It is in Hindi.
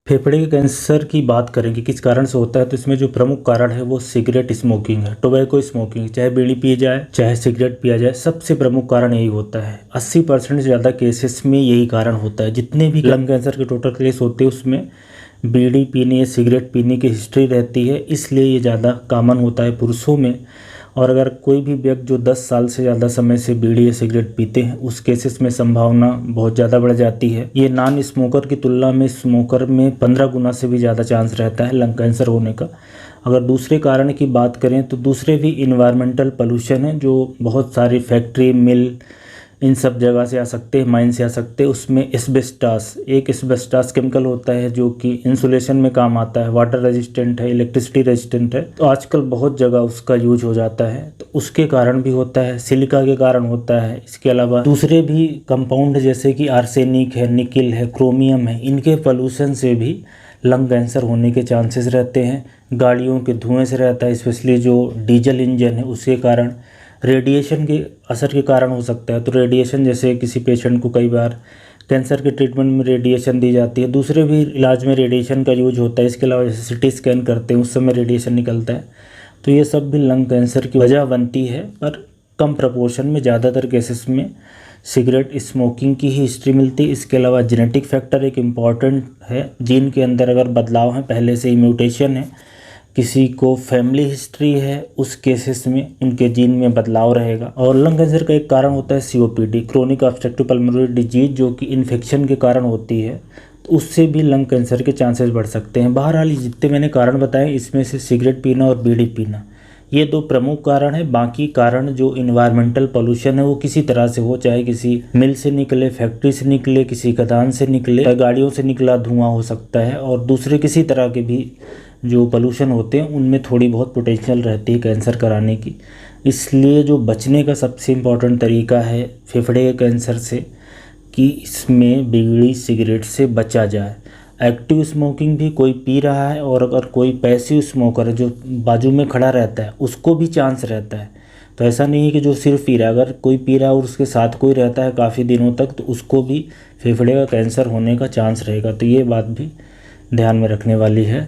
फेफड़े के कैंसर की बात करें कि किस कारण से होता है, तो इसमें जो प्रमुख कारण है वो सिगरेट स्मोकिंग है। टोबैको स्मोकिंग, चाहे बीड़ी पी जाए चाहे सिगरेट पिया जाए, सबसे प्रमुख कारण यही होता है। 80% से ज़्यादा केसेस में यही कारण होता है। जितने भी लंग कैंसर के टोटल केस होते हैं उसमें बीड़ी पीने या सिगरेट पीने की हिस्ट्री रहती है, इसलिए ये ज़्यादा कॉमन होता है पुरुषों में। और अगर कोई भी व्यक्ति जो 10 साल से ज़्यादा समय से बीड़ी या सिगरेट पीते हैं, उस केसेस में संभावना बहुत ज़्यादा बढ़ जाती है। ये नॉन स्मोकर की तुलना में स्मोकर में 15 गुना से भी ज़्यादा चांस रहता है लंग कैंसर होने का। अगर दूसरे कारण की बात करें तो दूसरे भी इन्वायरमेंटल पोल्यूशन है, जो बहुत सारी फैक्ट्री, मिल, इन सब जगह से आ सकते हैं, माइन से आ सकते हैं। उसमें एस्बेस्टास, एक एस्बेस्टास केमिकल होता है जो कि इंसुलेशन में काम आता है, वाटर रेजिस्टेंट है, इलेक्ट्रिसिटी रेजिस्टेंट है। तो आजकल बहुत जगह उसका यूज हो जाता है, तो उसके कारण भी होता है। सिलिका के कारण होता है। इसके अलावा दूसरे भी कंपाउंड जैसे कि आर्सेनिक है, निकिल है, क्रोमियम है, इनके पोल्यूशन से भी लंग कैंसर होने के चांसेस रहते हैं। गाड़ियों के धुएँ से रहता है, स्पेशली जो डीजल इंजन है उसके कारण। रेडिएशन के असर के कारण हो सकता है। तो रेडिएशन, जैसे किसी पेशेंट को कई बार कैंसर के ट्रीटमेंट में रेडिएशन दी जाती है, दूसरे भी इलाज में रेडिएशन का यूज होता है। इसके अलावा जैसे सिटी स्कैन करते हैं उस समय रेडिएशन निकलता है। तो ये सब भी लंग कैंसर की वजह बनती है, पर कम प्रपोर्शन में। ज़्यादातर केसेस में सिगरेट स्मोकिंग की ही हिस्ट्री मिलती है। इसके अलावा जेनेटिक फैक्टर एक इम्पॉर्टेंट है। जीन के अंदर अगर बदलाव है, पहले से ही म्यूटेशन है, किसी को फैमिली हिस्ट्री है, उस केसेस में उनके जीन में बदलाव रहेगा। और लंग कैंसर का एक कारण होता है COPD, chronic obstructive pulmonary disease, जो कि इन्फेक्शन के कारण होती है। तो उससे भी लंग कैंसर के चांसेस बढ़ सकते हैं। बहरहाल जितने मैंने कारण बताए, इसमें से सिगरेट पीना और बीड़ी पीना, ये दो प्रमुख कारण है। बाकी कारण जो इन्वायरमेंटल पोल्यूशन है वो किसी तरह से हो, चाहे किसी मिल से निकले, फैक्ट्री से निकले, किसी खदान से निकले, गाड़ियों से निकला धुआं हो सकता है, और दूसरे किसी तरह के भी जो पोल्यूशन होते हैं उनमें थोड़ी बहुत पोटेंशियल रहती है कैंसर कराने की। इसलिए जो बचने का सबसे इम्पॉर्टेंट तरीका है फेफड़े के कैंसर से, कि इसमें बीड़ी सिगरेट से बचा जाए। एक्टिव स्मोकिंग भी कोई पी रहा है, और अगर कोई पैसिव स्मोकर है जो बाजू में खड़ा रहता है, उसको भी चांस रहता है। तो ऐसा नहीं है कि जो सिर्फ पी रहा है, अगर कोई पी रहा है और उसके साथ कोई रहता है काफ़ी दिनों तक, तो उसको भी फेफड़े का कैंसर होने का चांस रहेगा। तो ये बात भी ध्यान में रखने वाली है।